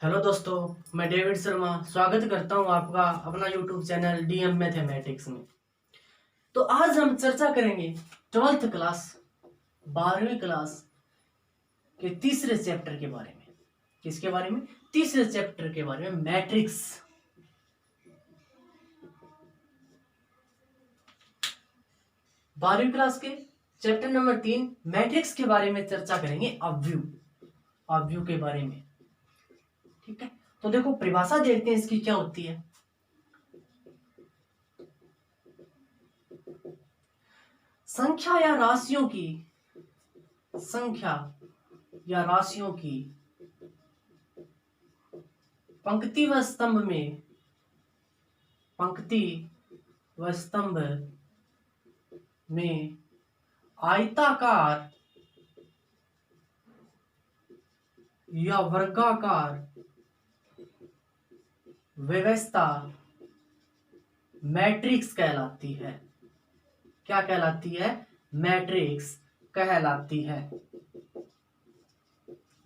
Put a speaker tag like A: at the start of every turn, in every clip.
A: Hello दोस्तों, मैं David Sharma स्वागत करता हूं आपका अपना यूट्यूब चैनल डीएम मैथमेटिक्स में। तो आज हम चर्चा करेंगे 12th क्लास 12वीं क्लास के तीसरे चैप्टर के बारे में। किसके बारे में? तीसरे चैप्टर के बारे में, मैट्रिक्स। 12वीं क्लास के चैप्टर नंबर 3 मैट्रिक्स के बारे में चर्चा करेंगे। अवयव के बारे में, ठीक है। तो देखो, परिभाषा देखते हैं इसकी क्या होती है। संख्या या राशियों की पंक्ति व स्तंभ में आयताकार या वर्गाकार व्यवस्था मैट्रिक्स कहलाती है। क्या कहलाती है? मैट्रिक्स कहलाती है,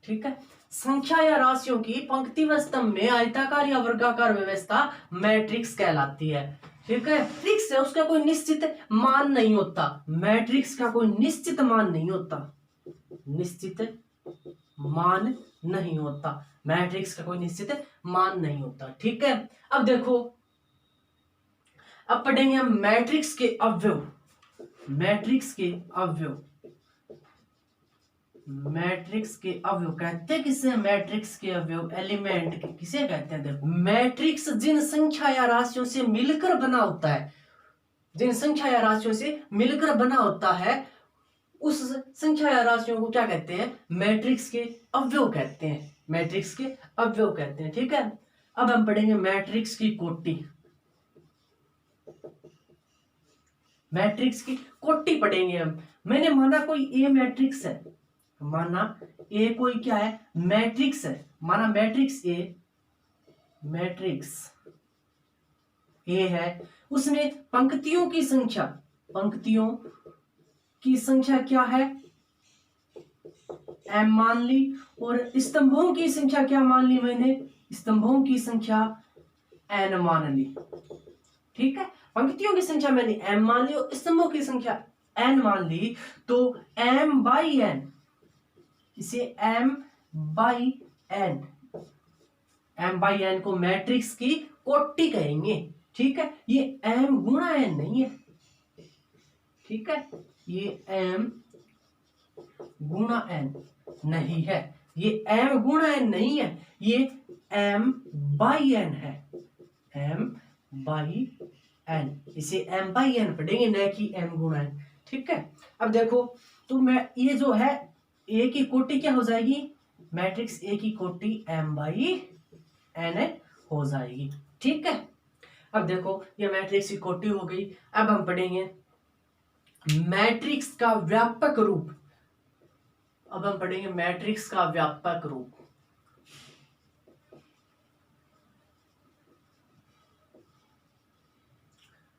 A: ठीक है। संख्या या राशियों की पंक्ति व स्तंभ में आयताकार या वर्गाकार व्यवस्था मैट्रिक्स कहलाती है, ठीक है। मैट्रिक्स है, उसका कोई निश्चित मान नहीं होता। मैट्रिक्स का कोई निश्चित मान नहीं होता। मैट्रिक्स का कोई निश्चित मान नहीं होता, ठीक है। अब देखो, अब पढ़ेंगे हम मैट्रिक्स के अवयव। मैट्रिक्स के अवयव कहते हैं किसे? मैट्रिक्स के अवयव, एलिमेंट किसे कहते हैं? देखो, मैट्रिक्स जिन संख्या या राशियों से मिलकर बना होता है, उस संख्या या राशियों को क्या कहते हैं? मैट्रिक्स के अवयव कहते हैं, ठीक है। अब हम पढ़ेंगे मैट्रिक्स की कोटि पढ़ेंगे हम। मैंने माना कोई ए मैट्रिक्स है, कोई क्या है? मैट्रिक्स है। माना मैट्रिक्स ए है, उसमें पंक्तियों की संख्या क्या है? m मान ली, और स्तंभों की संख्या क्या मान ली मैंने? स्तंभों की संख्या n मान ली, ठीक है। पंक्तियों की संख्या मैंने m मान ली और स्तंभों की संख्या n मान ली, तो m/n, इसे m/n को मैट्रिक्स की कोटि कहेंगे, ठीक है। ये m गुणा n नहीं है, ठीक है। ये m गुणा n नहीं है, ये m/n है, m/n। इसे m/n पढ़ेंगे, न कि m गुणा n, ठीक है। अब देखो, तो मैं ये जो है a की कोटि क्या हो जाएगी? मैट्रिक्स a की कोटि m/n हो जाएगी, ठीक है। अब देखो, ये मैट्रिक्स की कोटि हो गई। अब हम पढ़ेंगे मैट्रिक्स का व्यापक रूप।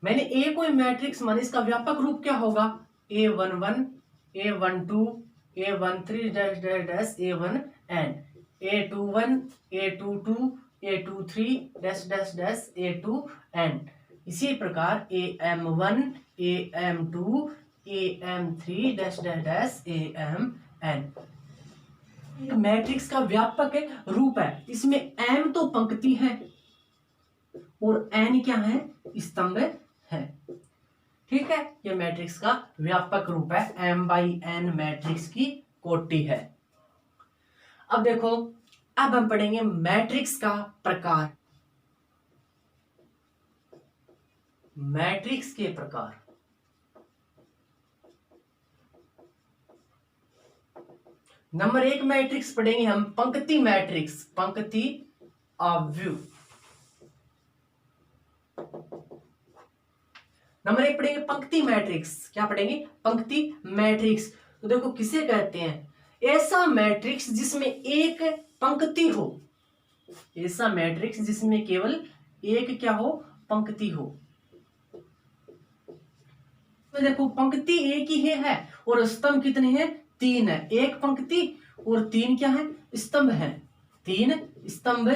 A: मैंने a कोई मैट्रिक्स माने, इसका व्यापक रूप क्या होगा? a11, a12, a13 a1n, a21, a22, a23 a2n। इसी प्रकार am1, am2, am3 amn। Matrix का व्यापक रूप है। इसमें m तो पंक्ति है और n क्या है? स्तंभ है, ठीक है। यह मैट्रिक्स का व्यापक रूप है, m/n मैट्रिक्स की कोटि है। अब देखो, अब हम पढ़ेंगे मैट्रिक्स का प्रकार। मैट्रिक्स के प्रकार, नंबर 1 मैट्रिक्स पढ़ेंगे हम पंक्ति मैट्रिक्स, पंक्ति अवयव। नंबर 1 पढ़ेंगे पंक्ति मैट्रिक्स। क्या पढ़ेंगे? पंक्ति मैट्रिक्स। तो देखो, किसे कहते हैं? ऐसा मैट्रिक्स जिसमें एक पंक्ति हो, ऐसा मैट्रिक्स जिसमें केवल एक क्या हो? पंक्ति हो। तो देखो, पंक्ति एक ही है और स्तंभ कितने हैं? 3 है। एक पंक्ति और 3 क्या है? स्तंभ है, 3 स्तंभ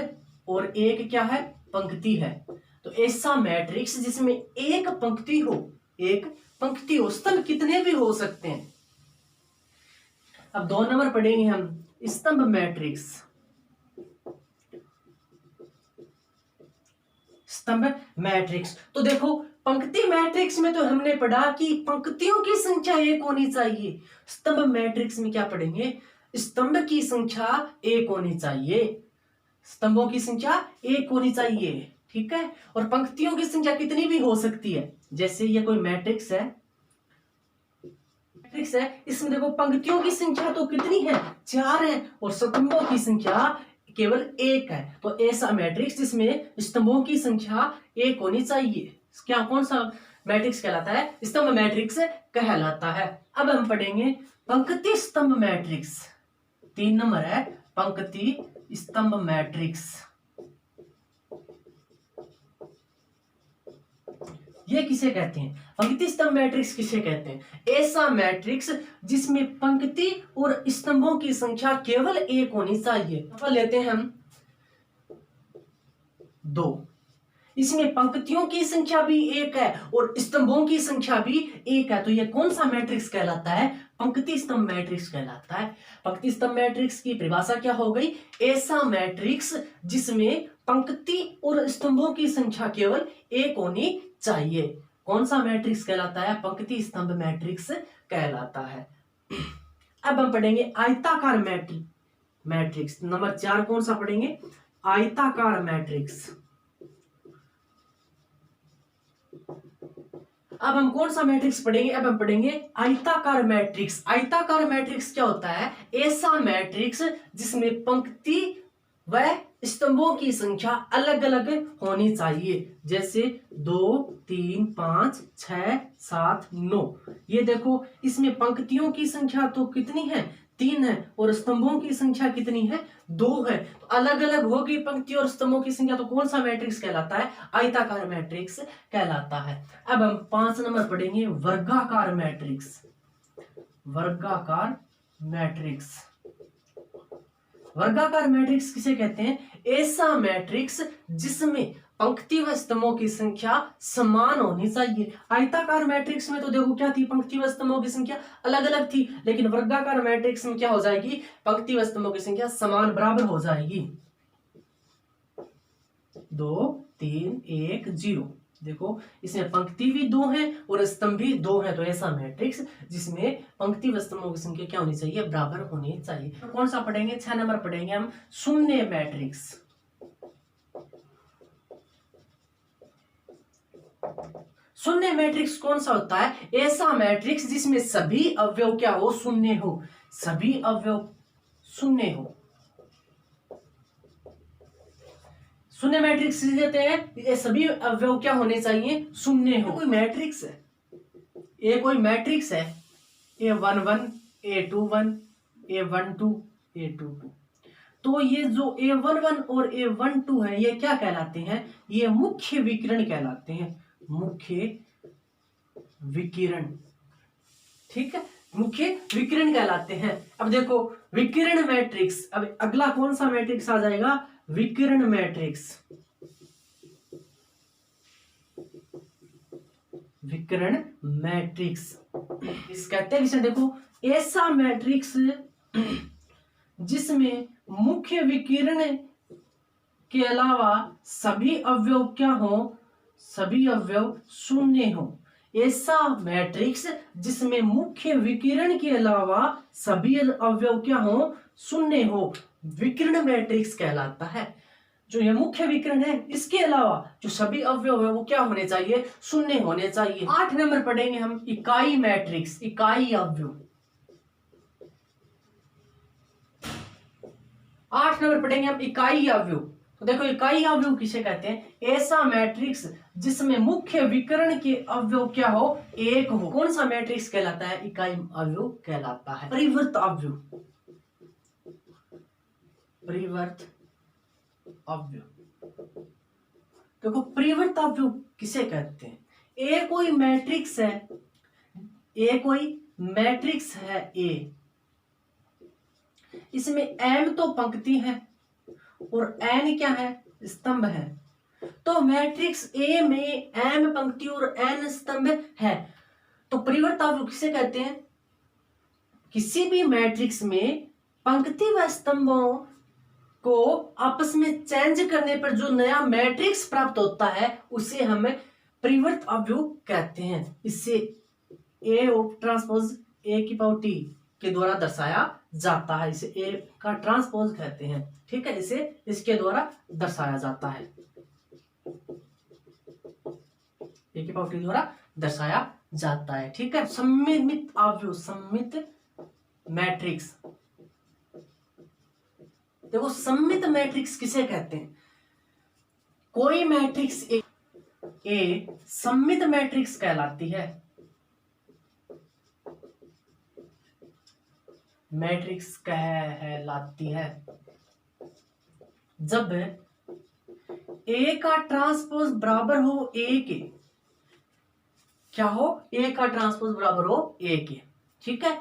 A: और एक क्या है, पंक्ति है। तो ऐसा मैट्रिक्स जिसमें एक पंक्ति हो, स्तंभ कितने भी हो सकते हैं। अब 2 नंबर पढ़ेंगे हम स्तंभ मैट्रिक्स। स्तंभ मैट्रिक्स तो देखो, पंक्ति मैट्रिक्स में तो हमने पढ़ा कि पंक्तियों की संख्या एक होनी चाहिए। स्तंभ मैट्रिक्स में क्या पढ़ेंगे, स्तंभ की संख्या एक होनी चाहिए, स्तंभों की संख्या एक होनी चाहिए, ठीक है। और पंक्तियों की संख्या कितनी भी हो सकती है। जैसे ये कोई मैट्रिक्स है, इसमें देखो पंक्तियों की संख्या तो कितनी है, 4 है, और स्तंभों की संख्या केवल 1 है। तो ऐसा मैट्रिक्स जिसमें स्तंभों की संख्या 1 होनी चाहिए, क्या कौन सा मैट्रिक्स कहलाता है, स्तंभ मैट्रिक्स कहलाता है। अब हम पढ़ेंगे पंक्ति स्तंभ मैट्रिक्स। 3 नंबर है पंक्ति स्तंभ मैट्रिक्स। ये किसे कहते हैं, पंक्ति स्तंभ मैट्रिक्स किसे कहते हैं, ऐसा मैट्रिक्स जिसमें पंक्ति और स्तंभों की संख्या केवल 1 होनी चाहिए। अब लेते हैं हम 2, इसमें पंक्तियों की संख्या भी 1 है और स्तंभों की संख्या भी 1 है। तो ये कौन सा मैट्रिक्स कहलाता है, पंक्ति स्तंभ मैट्रिक्स कहलाता है। पंक्ति स्तंभ मैट्रिक्स की परिभाषा क्या हो गई, ऐसा मैट्रिक्स जिसमें पंक्ति और स्तंभों की संख्या केवल 1 होनी चाहिए। कौन सा मैट्रिक्स कहलाता है, पंक्ति स्तंभ मैट्रिक्स कहलाता है। अब हम पढ़ेंगे आयताकार मैट्रिक्स। नंबर 4 कौन सा पढ़ेंगे, आयताकार मैट्रिक्स। अब हम कौन सा मैट्रिक्स पढ़ेंगे, अब हम पढ़ेंगे आयताकार मैट्रिक्स। आयताकार मैट्रिक्स क्या होता है, ऐसा मैट्रिक्स जिसमें पंक्ति व स्तंभों की संख्या अलग अलग होनी चाहिए। जैसे 2, 3, 5, 6, 7, 9। ये देखो, इसमें पंक्तियों की संख्या तो कितनी है, 3 है, और स्तंभों की संख्या कितनी है, 2 है। तो अलग अलग होगी पंक्ति और स्तंभों की संख्या, तो कौन सा मैट्रिक्स कहलाता है, आयताकार मैट्रिक्स कहलाता है। अब हम 5 नंबर पढ़ेंगे वर्गाकार मैट्रिक्स। वर्गाकार मैट्रिक्स, वर्गाकार मैट्रिक्स किसे कहते हैं, ऐसा मैट्रिक्स जिसमें पंक्ति व स्तंभों की संख्या समान होनी चाहिए। आयताकार मैट्रिक्स में तो देखो क्या थी, पंक्ति व स्तंभों की संख्या अलग अलग थी, लेकिन वर्गाकार मैट्रिक्स में क्या हो जाएगी, पंक्ति व स्तंभों की संख्या समान बराबर हो जाएगी। 2, 3, 1, 0। देखो, इसमें पंक्ति भी 2 है और स्तंभ भी 2 है। तो ऐसा मैट्रिक्स जिसमें पंक्ति व स्तंभों की संख्या क्या होनी चाहिए, बराबर होनी चाहिए। तो कौन सा पढ़ेंगे, 6 नंबर पढ़ेंगे हम शून्य मैट्रिक्स। शून्य मैट्रिक्स कौन सा होता है, ऐसा मैट्रिक्स जिसमें सभी अवयव क्या हो, शून्य हो, सभी अवयव शून्य हो। शून्य मैट्रिक्स कहते हैं, ये सभी अवयव क्या होने चाहिए, शून्य हो। कोई मैट्रिक्स है, ये कोई मैट्रिक्स है, A11, A21, A12, A22। तो ये जो A11 और A12 है, ये क्या कहलाते हैं, ये मुख्य विकिरण कहलाते हैं, मुख्य विकिरण, ठीक है, मुख्य विकिरण कहलाते हैं। अब देखो विकिरण मैट्रिक्स, अब अगला कौन सा मैट्रिक्स आ जाएगा, विकिरण मैट्रिक्स। विकिरण मैट्रिक्स इस कहते हैं किसे, देखो ऐसा मैट्रिक्स जिसमें मुख्य विकिरण के अलावा सभी अवयव क्या हो, सभी अवयव शून्य हो। ऐसा मैट्रिक्स जिसमें मुख्य विकिरण के अलावा सभी अवयव क्या हो, शून्य हो, विकिरण मैट्रिक्स कहलाता है। जो ये मुख्य विकिरण है, इसके अलावा जो सभी अवयव है वो क्या होने चाहिए, शून्य होने चाहिए। 8 नंबर पढ़ेंगे हम इकाई मैट्रिक्स, इकाई अवयव। 8 नंबर पढ़ेंगे हम इकाई अवयव। तो देखो इकाई अवयव किसे कहते हैं, ऐसा मैट्रिक्स जिसमें मुख्य विकर्ण के अवयव क्या हो, एक हो। कौन सा मैट्रिक्स कहलाता है, इकाई अवयव कहलाता है। परिवर्त अवयव, परिवर्त अवयव, देखो परिवर्त अवयव किसे कहते हैं, ए कोई मैट्रिक्स है, ए कोई मैट्रिक्स है, ए इसमें m तो पंक्ति है और n क्या है, स्तंभ है। तो मैट्रिक्स ए में m पंक्ति और n स्तंभ है। तो परिवर्त अवयव किसे कहते हैं? किसी भी मैट्रिक्स में पंक्ति व स्तंभों को आपस में चेंज करने पर जो नया मैट्रिक्स प्राप्त होता है उसे हमें परिवर्त अवयव कहते हैं। इससे ए ट्रांसपोज ए की पावर टी के द्वारा दर्शाया जाता है। इसे ए का ट्रांसपोज कहते हैं, ठीक है, इसे इसके द्वारा दर्शाया जाता है, ए की पावर टी द्वारा दर्शाया जाता है, ठीक है। सममित अवयव, सममित मैट्रिक्स, देखो सममित मैट्रिक्स किसे कहते हैं? कोई मैट्रिक्स ए सममित मैट्रिक्स कहलाती है। मैट्रिक्स कहलाती है जब ए का ट्रांसपोज बराबर हो ए के, क्या हो, ए का ट्रांसपोज बराबर हो ए के, ठीक है।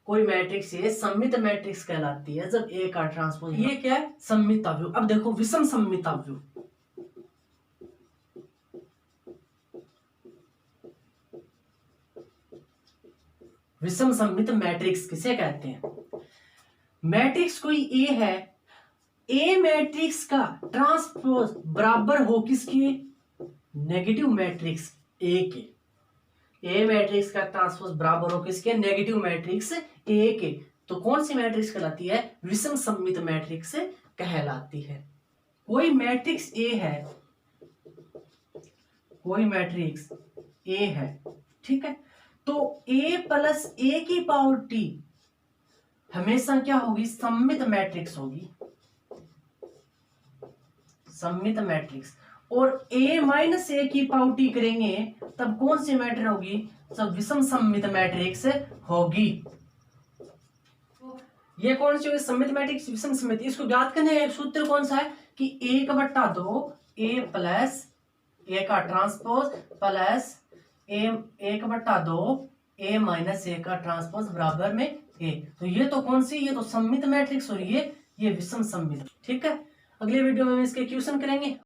A: कोई मैट्रिक्स ये सममित मैट्रिक्स कहलाती है जब ए का ट्रांसपोज, ये क्या है, सममित अवयव। अब देखो विषम सममित अवयव, विषम सममित मैट्रिक्स किसे कहते हैं? मैट्रिक्स कोई ए है, ए मैट्रिक्स का ट्रांसपोज बराबर हो किसके, नेगेटिव मैट्रिक्स ए के। ए मैट्रिक्स का ट्रांसपोज बराबर हो किसके, नेगेटिव मैट्रिक्स ए के। तो कौन सी मैट्रिक्स कहलाती है? विषम सममित मैट्रिक्स कहलाती है। कोई मैट्रिक्स ए है, कोई मैट्रिक्स ए है, ठीक है, तो ए प्लस ए की पावर टी हमेशा क्या होगी, सममित मैट्रिक्स होगी, सममित मैट्रिक्स। और ए माइनस ए की पावर टी करेंगे तब कौन सी मैट्रिक्स होगी, सब विषम सममित मैट्रिक्स होगी। ये कौन सी होगी, सममित मैट्रिक्स, विषम सममित। इसको ज्ञात करने का सूत्र कौन सा है कि 1/2 ए प्लस ए का ट्रांसपोज प्लस ए 1/2 ए माइनस ए का ट्रांसपोज बराबर में ए। तो ये तो कौन सी, ये तो सममित मैट्रिक्स हो रही है, ये विषम सममित, ठीक है। अगले वीडियो में इसके क्वेश्चन करेंगे।